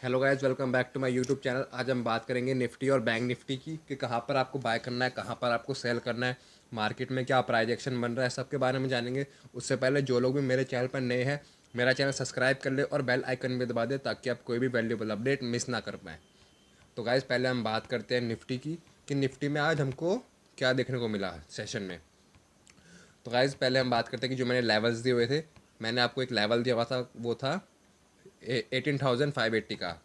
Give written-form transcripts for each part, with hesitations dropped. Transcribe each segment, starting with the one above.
Hello guys, welcome back to my YouTube channel. आज हम बात करेंगे निफ्टी और बैंक निफ्टी की कि कहाँ पर आपको बाय करना है, कहाँ पर आपको सेल करना है, मार्केट में क्या प्राइस एक्शन बन रहा है, सब के बारे में जानेंगे। उससे पहले जो लोग भी मेरे चैनल पर नए हैं, मेरा चैनल सब्सक्राइब कर ले और बेल आइकन भी दबा दे ताकि आप कोई भी वैल्यूबल अपडेट मिस ना कर पाएँ। तो गाइस, पहले हम बात करते हैं निफ्टी की कि निफ्टी में आज हमको क्या देखने को मिला सेशन में। तो गाइस, पहले हम बात करते हैं कि जो मैंने लेवल्स दिए हुए थे, मैंने आपको एक लेवल दिया हुआ था, वो था 18,580 का।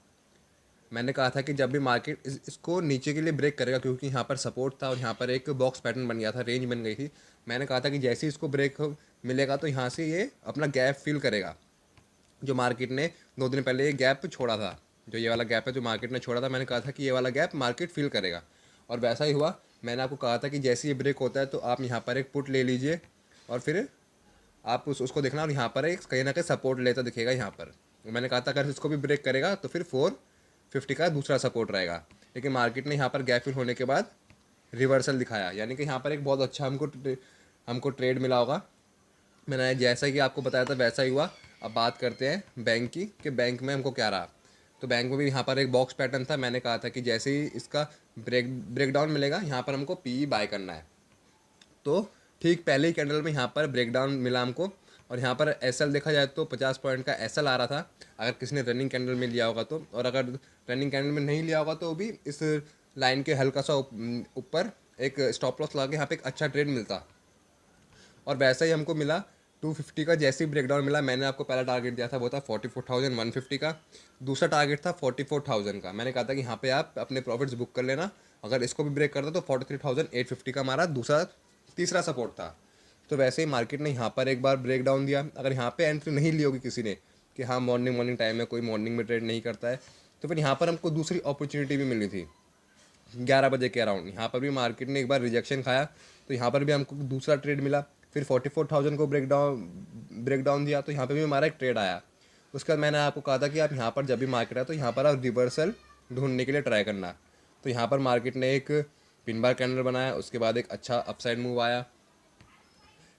मैंने कहा था कि जब भी मार्केट इसको नीचे के लिए ब्रेक करेगा, क्योंकि यहाँ पर सपोर्ट था और यहाँ पर एक बॉक्स पैटर्न बन गया था, रेंज बन गई थी। मैंने कहा था कि जैसे ही इसको ब्रेक मिलेगा तो यहाँ से ये अपना गैप फिल करेगा, जो मार्केट ने 2 दिन पहले ये गैप छोड़ा था। जो ये वाला गैप है जो मार्केट ने छोड़ा था, मैंने कहा था कि ये वाला गैप मार्केट फिल करेगा, और वैसा ही हुआ। मैंने आपको कहा था कि जैसे ये ब्रेक होता है तो आप यहाँ पर एक पुट ले लीजिए और फिर आप उसको देखना, और यहाँ पर एक कहीं ना कहीं सपोर्ट लेता दिखेगा यहाँ पर। मैंने कहा था अगर इसको भी ब्रेक करेगा तो फिर 450 का दूसरा सपोर्ट रहेगा। लेकिन मार्केट ने यहाँ पर गैप फिल होने के बाद रिवर्सल दिखाया, यानी कि यहाँ पर एक बहुत अच्छा हमको ट्रेड मिला होगा। मैंने जैसा कि आपको बताया था वैसा ही हुआ। अब बात करते हैं बैंक की कि बैंक में हमको क्या रहा। तो बैंक में भी यहाँ पर एक बॉक्स पैटर्न था। मैंने कहा था कि जैसे ही इसका ब्रेकडाउन मिलेगा, यहाँ पर हमको पी बाय करना है। तो ठीक पहले ही कैंडल में यहाँ पर ब्रेकडाउन मिला हमको, और यहाँ पर एसएल देखा जाए तो 50 पॉइंट का एसएल आ रहा था, अगर किसी ने रनिंग कैंडल में लिया होगा तो। और अगर रनिंग कैंडल में नहीं लिया होगा तो भी इस लाइन के हल्का सा ऊपर एक स्टॉप लॉस लगा के यहाँ पे एक अच्छा ट्रेड मिलता। और वैसा ही हमको मिला 250 का। जैसे ही ब्रेकडाउन मिला, मैंने आपको पहला टारगेट दिया था वो था 44,150 का। दूसरा टारगेट था 44,000 का। मैंने कहा था कि यहाँ पे आप अपने प्रॉफिट्स बुक कर लेना, अगर इसको भी ब्रेक करता तो 43,850 का हमारा दूसरा तीसरा सपोर्ट था। तो वैसे ही मार्केट ने यहाँ पर एक बार ब्रेक डाउन दिया। अगर यहाँ पे एंट्री नहीं ली होगी किसी ने कि हाँ मॉर्निंग मॉर्निंग टाइम में कोई मॉर्निंग में ट्रेड नहीं करता है, तो फिर यहाँ पर हमको दूसरी अपॉर्चुनिटी भी मिली थी 11 बजे के अराउंड। यहाँ पर भी मार्केट ने एक बार रिजेक्शन खाया, तो यहाँ पर भी हमको दूसरा ट्रेड मिला। फिर 44,000 को ब्रेक डाउन दिया, तो यहाँ पर भी हमारा एक ट्रेड आया। उसके बाद मैंने आपको कहा था कि आप यहाँ पर जब भी मार्केट आए तो यहाँ पर आप रिवर्सल ढूंढने के लिए ट्राई करना। तो यहाँ पर मार्केट ने एक पिन बार कैंडल बनाया, उसके बाद एक अच्छा अपसाइड मूव आया।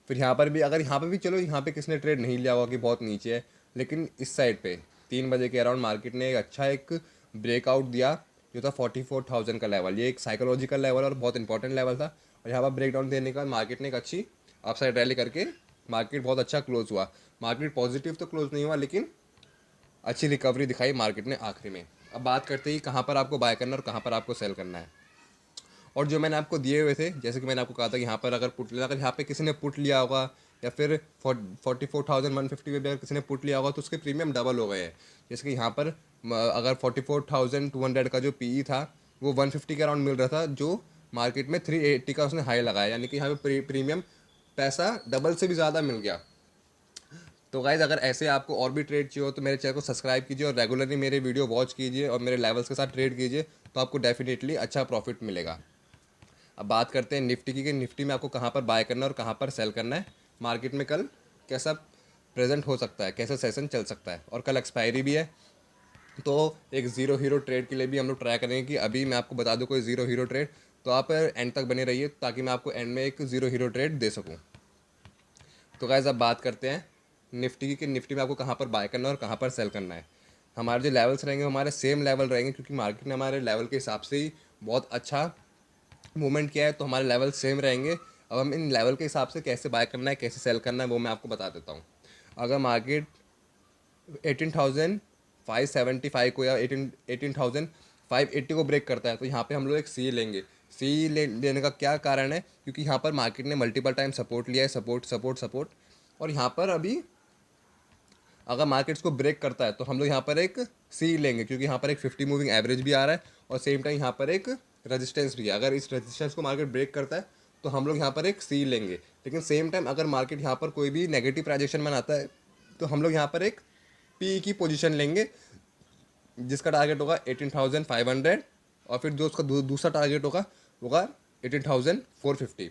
फिर यहाँ पर भी, अगर यहाँ पर भी चलो यहाँ पे किसने ट्रेड नहीं लिया होगा कि बहुत नीचे है, लेकिन इस साइड पे 3 बजे के अराउंड मार्केट ने एक अच्छा एक ब्रेकआउट दिया, जो था 44,000 का लेवल। ये एक साइकोलॉजिकल लेवल और बहुत इंपॉर्टेंट लेवल था। और यहाँ पर ब्रेकडाउन देने के बाद मार्केट ने एक अच्छी अपसाइड रैली करके मार्केट बहुत अच्छा क्लोज हुआ। मार्केट पॉजिटिव तो क्लोज नहीं हुआ, लेकिन अच्छी रिकवरी दिखाई मार्केट ने आखिरी में। अब बात करते हैं कहाँ पर आपको बाय करना है और कहाँ पर आपको सेल करना है। और जो मैंने आपको दिए हुए थे, जैसे कि मैंने आपको कहा था कि यहाँ पर अगर पुट लिया, अगर यहाँ पे किसी ने पुट लिया होगा या फिर 44,150 पे भी अगर किसी ने पुट लिया होगा तो उसके प्रीमियम डबल हो गए हैं। जैसे कि यहाँ पर अगर 44,200 का जो पीई था वो 150 के अराउंड मिल रहा था, जो मार्केट में 380 का उसने हाई लगाया, यानी कि यहाँ पे प्रीमियम पैसा डबल से भी ज़्यादा मिल गया। तो गाइज, अगर ऐसे आपको और भी ट्रेड चाहिए हो तो मेरे चैनल को सब्सक्राइब कीजिए और रेगुलरली मेरे वीडियो वॉच कीजिए और मेरे लेवल्स के साथ ट्रेड कीजिए, तो आपको डेफिनेटली अच्छा प्रॉफिट मिलेगा। अब बात करते हैं निफ्टी की कि निफ्टी में आपको कहाँ पर बाय करना है और कहाँ पर सेल करना है। मार्केट में कल कैसा प्रेजेंट हो सकता है, कैसा सेशन चल सकता है, और कल एक्सपायरी भी है। तो एक ज़ीरो हीरो ट्रेड के लिए भी हम लोग ट्राई करेंगे कि अभी मैं आपको बता दूं कोई ज़ीरो हीरो ट्रेड, तो आप एंड तक बने रहिए ताकि मैं आपको एंड में एक ज़ीरो हीरो ट्रेड दे सकूं। तो गाइस, अब बात करते हैं निफ्टी की कि निफ्टी में आपको कहाँ पर बाय करना है और कहाँ पर सेल करना है। हमारे जो लेवल्स रहेंगे हमारे सेम लेवल रहेंगे, क्योंकि मार्केट ने हमारे लेवल के हिसाब से ही बहुत अच्छा मूवमेंट किया है, तो हमारे लेवल सेम रहेंगे। अब हम इन लेवल के हिसाब से कैसे बाय करना है, कैसे सेल करना है, वो मैं आपको बता देता हूँ। अगर मार्केट 18,575 को या 18,580 को ब्रेक करता है तो यहाँ पे हम लोग एक सी लेंगे। लेने का क्या कारण है, क्योंकि यहाँ पर मार्केट ने मल्टीपल टाइम सपोर्ट लिया है, सपोर्ट सपोर्ट सपोर्ट। और यहाँ पर अभी अगर मार्केट्स को ब्रेक करता है तो हम लोग यहाँ पर एक सी लेंगे, क्योंकि यहाँ पर एक 50 मूविंग एवरेज भी आ रहा है और सेम टाइम यहाँ पर एक रेजिस्टेंस भी है। अगर इस रेजिस्टेंस को मार्केट ब्रेक करता है तो हम लोग यहाँ पर एक सी लेंगे। लेकिन सेम टाइम अगर मार्केट यहाँ पर कोई भी नेगेटिव प्राइजेशन बनाता है तो हम लोग यहाँ पर एक पी की पोजीशन लेंगे, जिसका टारगेट होगा 18,500, और फिर जो उसका दूसरा टारगेट होगा 18,450।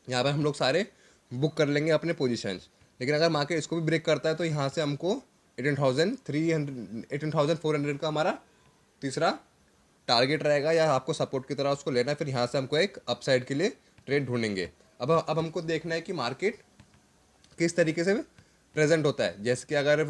यहाँ पर हम लोग सारे बुक कर लेंगे अपने पोजीशंस। लेकिन अगर मार्केट इसको भी ब्रेक करता है तो यहाँ से हमको 18,400 का हमारा तीसरा टारगेट रहेगा, या आपको सपोर्ट की तरह उसको लेना है। फिर यहाँ से हमको एक अपसाइड के लिए ट्रेड ढूंढेंगे। अब हमको देखना है कि मार्केट किस तरीके से प्रेजेंट होता है। जैसे कि अगर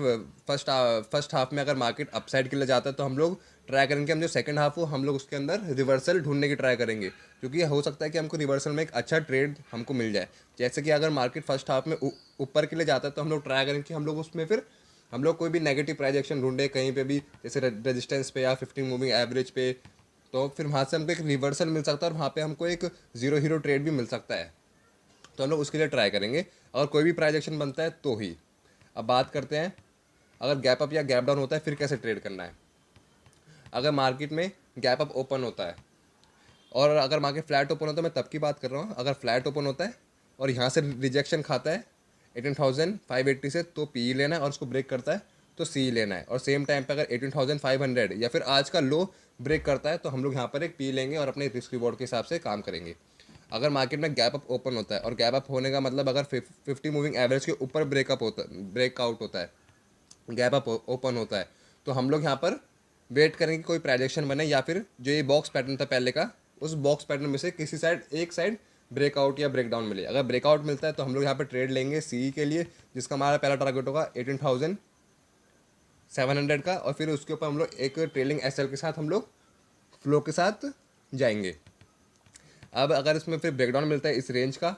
फर्स्ट हाफ में अगर मार्केट अपसाइड के लिए जाता है तो हम लोग ट्राई करेंगे, हम जो सेकंड हाफ हो हम लोग उसके अंदर रिवर्सल ढूंढने की ट्राई करेंगे, क्योंकि हो सकता है कि हमको रिवर्सल में एक अच्छा ट्रेड हमको मिल जाए। जैसे कि अगर मार्केट फर्स्ट हाफ में ऊपर के लिए जाता है तो हम लोग ट्राई करेंगे कि हम लोग उसमें फिर हम लोग कोई भी नेगेटिव प्राइस एक्शन ढूंढे कहीं पे भी, जैसे रेजिस्टेंस पे या 15 मूविंग एवरेज पे, तो फिर वहाँ से हमको एक रिवर्सल मिल सकता है और वहाँ पे हमको एक जीरो हीरो ट्रेड भी मिल सकता है। तो हम लोग उसके लिए ट्राई करेंगे, और कोई भी प्राइस एक्शन बनता है तो ही। अब बात करते हैं, अगर गैप अप या गैप डाउन होता है फिर कैसे ट्रेड करना है। अगर मार्केट में गैप अप ओपन होता है और अगर मार्केट फ्लैट ओपन होता है, मैं तब की बात कर रहा हूँ, अगर फ्लैट ओपन होता है और यहाँ से रिजेक्शन खाता है 18,580 से, तो पी लेना है, और उसको ब्रेक करता है तो सी लेना है। और सेम टाइम पे अगर 18,500 या फिर आज का लो ब्रेक करता है तो हम लोग यहाँ पर एक पी लेंगे और अपने रिस्क रिवॉर्ड के हिसाब से काम करेंगे। अगर मार्केट में गैप अप ओपन होता है, और गैप अप होने का मतलब अगर 50 मूविंग एवरेज के ऊपर ब्रेकआउट होता है, गैप अप ओपन होता है, तो हम लोग यहाँ पर वेट करेंगे कि कोई प्राइजेक्शन बने, या फिर जो ये बॉक्स पैटर्न था पहले का, उस बॉक्स पैटर्न में से किसी साइड एक साइड ब्रेकआउट या ब्रेकडाउन मिले। अगर ब्रेकआउट मिलता है तो हम लोग यहाँ पर ट्रेड लेंगे सी के लिए, जिसका हमारा पहला टारगेट होगा 18,700 का, और फिर उसके ऊपर हम लोग एक ट्रेलिंग एस के साथ हम लोग फ्लो के साथ जाएंगे। अब अगर इसमें फिर ब्रेकडाउन मिलता है इस रेंज का,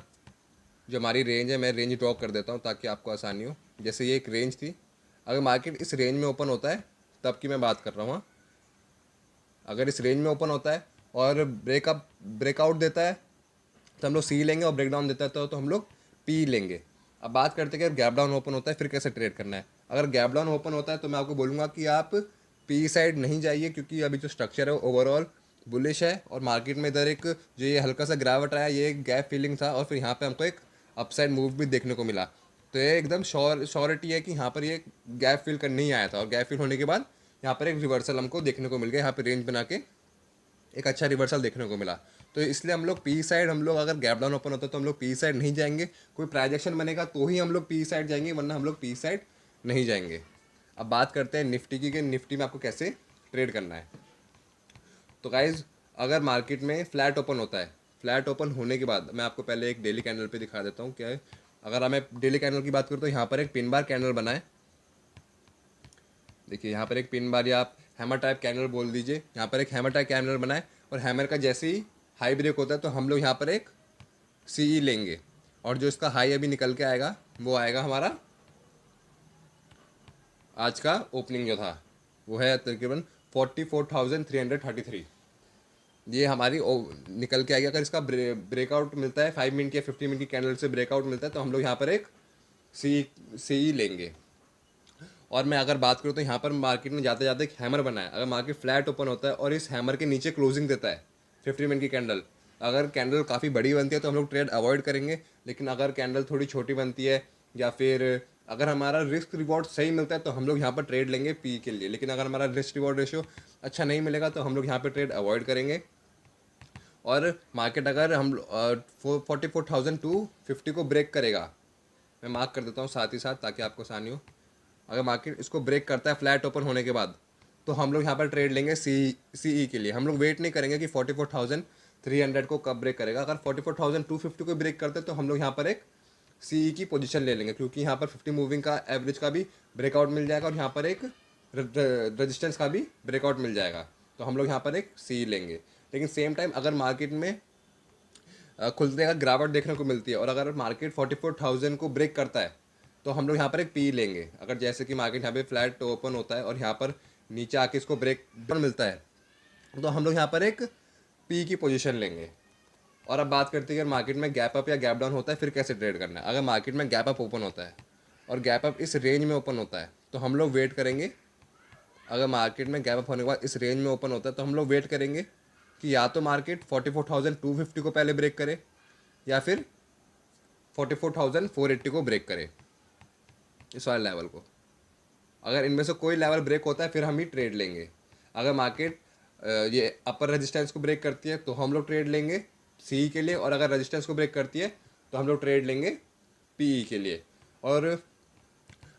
जो हमारी रेंज है, मैं रेंज ड्रॉ कर देता हूँ ताकि आपको आसानी हो। जैसे ये एक रेंज थी, अगर मार्केट इस रेंज में ओपन होता है तब की मैं बात कर रहा हूँ, अगर इस रेंज में ओपन होता है और ब्रेकआउट देता है तो हम लोग सी लेंगे, और ब्रेकडाउन देता है तो हम लोग पी लेंगे। अब बात करते हैं कि गैप डाउन ओपन होता है फिर कैसे ट्रेड करना है। अगर गैप डाउन ओपन होता है तो मैं आपको बोलूँगा कि आप पी साइड नहीं जाइए, क्योंकि अभी जो स्ट्रक्चर है ओवरऑल बुलिश है, और मार्केट में इधर एक जो ये हल्का सा गिरावट आया, ये एक गैप फीलिंग था, और फिर यहाँ पे हमको एक अपसाइड मूव भी देखने को मिला। तो ये एकदम श्योरिटी है कि यहाँ पर ये गैप फिल करने ही आया था, और गैप फिल होने के बाद यहाँ पर एक रिवर्सल हमको देखने को मिल गया, यहाँ पर रेंज बना के एक अच्छा रिवर्सल देखने को मिला। तो इसलिए हम लोग पी साइड, हम लोग अगर गैप डाउन ओपन होता है तो हम लोग पी साइड नहीं जाएंगे, कोई प्राइजेक्शन बनेगा तो ही हम लोग पी साइड जाएंगे, वरना हम लोग पी साइड नहीं जाएंगे। अब बात करते हैं निफ्टी की, कि निफ्टी में आपको कैसे ट्रेड करना है। तो गाइज, अगर मार्केट में फ्लैट ओपन होता है, फ्लैट ओपन होने के बाद मैं आपको पहले एक डेली कैंडल पे दिखा देता हूँ क्या है। अगर मैं डेली कैंडल की बात करूँ तो यहाँ पर एक पिन बार कैंडल बना है, देखिए यहाँ पर एक पिन बार, या आप हैमर टाइप कैंडल बोल दीजिए, यहाँ पर एक हैमर टाइप कैंडल बना है, और हैमर का जैसे ही हाई ब्रेक होता है तो हम लोग यहाँ पर एक सी लेंगे, और जो इसका हाई अभी निकल के आएगा वो आएगा हमारा आज का ओपनिंग जो था, वो है तकरीबन 44,333। ये हमारी निकल के आएगी। अगर इसका ब्रेकआउट मिलता है 5 मिनट या 50 मिनट की कैंडल से ब्रेकआउट मिलता है तो हम लोग यहाँ पर एक सी लेंगे। और मैं अगर बात करूँ तो यहाँ पर मार्केट में जाते जाते एक हैमर बना है, अगर मार्केट फ्लैट ओपन होता है और इस हैमर के नीचे क्लोजिंग देता है 50 मिनट की कैंडल, अगर कैंडल काफ़ी बड़ी बनती है तो हम लोग ट्रेड अवॉइड करेंगे, लेकिन अगर कैंडल थोड़ी छोटी बनती है या फिर अगर हमारा रिस्क रिवॉर्ड सही मिलता है तो हम लोग यहाँ पर ट्रेड लेंगे पी के लिए, लेकिन अगर हमारा रिस्क रिवॉर्ड रेशियो अच्छा नहीं मिलेगा तो हम लोग यहाँ पर ट्रेड अवॉइड करेंगे। और मार्केट अगर हम 44,250 को ब्रेक करेगा, मैं मार्क कर देता हूँ साथ ही साथ ताकि आपको आसानी हो, अगर मार्केट इसको ब्रेक करता है फ्लैट ओपन होने के बाद तो हम लोग यहाँ पर ट्रेड लेंगे सी ई के लिए। हम लोग वेट नहीं करेंगे कि 44,300 को कब ब्रेक करेगा, अगर 44,250 को ब्रेक करते हैं तो हम लोग यहाँ पर एक सी ई की पोजीशन ले लेंगे, क्योंकि यहाँ पर 50 मूविंग का एवरेज का भी ब्रेकआउट मिल जाएगा और यहाँ पर एक रजिस्टेंस का भी ब्रेकआउट मिल जाएगा, तो हम लोग यहाँ पर एक सी लेंगे। लेकिन सेम टाइम अगर मार्केट में खुलने का गिरावट देखने को मिलती है और अगर मार्केट 44,000 को ब्रेक करता है तो हम लोग यहाँ पर एक पी लेंगे। अगर जैसे कि मार्केट यहाँ पे फ्लैट ओपन होता है और यहाँ पर नीचे आके इसको ब्रेक डाउन मिलता है तो हम लोग यहाँ पर एक पी की पोजीशन लेंगे। और अब बात करते हैं कि मार्केट में गैप अप या गैप डाउन होता है फिर कैसे ट्रेड करना है। अगर मार्केट में गैप अप ओपन होता है और गैप अप इस रेंज में ओपन होता है तो हम लोग वेट करेंगे, अगर मार्केट में गैप अप होने के बाद इस रेंज में ओपन होता है तो हम लोग वेट करेंगे कि या तो मार्केट 44,250 को पहले ब्रेक करे या फिर 44,480 को ब्रेक करे, इस वाले लेवल को। अगर इनमें से कोई लेवल ब्रेक होता है फिर हम ही ट्रेड लेंगे। अगर मार्केट ये अपर रेजिस्टेंस को ब्रेक करती है तो हम लोग ट्रेड लेंगे सी के लिए, और अगर रेजिस्टेंस को ब्रेक करती है तो हम लोग ट्रेड लेंगे पी के लिए। और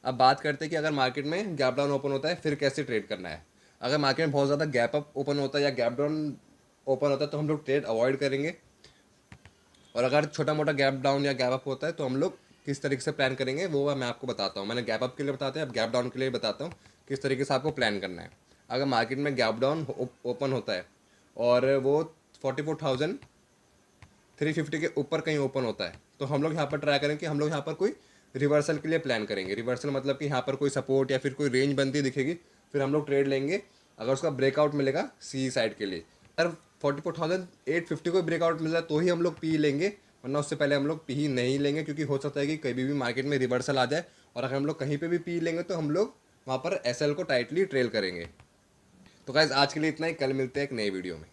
अब बात करते हैं कि अगर मार्केट में गैप डाउन ओपन होता है फिर कैसे ट्रेड करना है। अगर मार्केट में बहुत ज़्यादा गैप अप ओपन होता है या गैप डाउन ओपन होता है तो हम लोग ट्रेड अवॉइड करेंगे, और अगर छोटा मोटा गैप डाउन या गैप अप होता है तो हम लोग किस तरीके से प्लान करेंगे वो मैं आपको बताता हूँ। मैंने गैप अप के लिए बताते हैं, अब गैप डाउन के लिए बताता हूँ किस तरीके से आपको प्लान करना है। अगर मार्केट में गैप डाउन ओपन होता है और वो 44,350 के ऊपर कहीं ओपन होता है, तो हम लोग यहाँ पर ट्राई करें कि हम लोग यहाँ पर कोई रिवर्सल के लिए प्लान करेंगे। रिवर्सल मतलब कि यहाँ पर कोई सपोर्ट या फिर कोई रेंज बनती दिखेगी, फिर हम लोग ट्रेड लेंगे। अगर उसका ब्रेकआउट मिलेगा सी साइड के लिए, अगर 44,850 को ब्रेकआउट मिल रहा है तो ही हम लोग पी लेंगे, वरना उससे पहले हम लोग पी नहीं लेंगे, क्योंकि हो सकता है कि कभी भी मार्केट में रिवर्सल आ जाए और अगर हम लोग कहीं पे भी पी लेंगे तो हम लोग वहाँ पर एसएल को टाइटली ट्रेल करेंगे। तो गाइस आज के लिए इतना ही, कल मिलते हैं एक नई वीडियो में।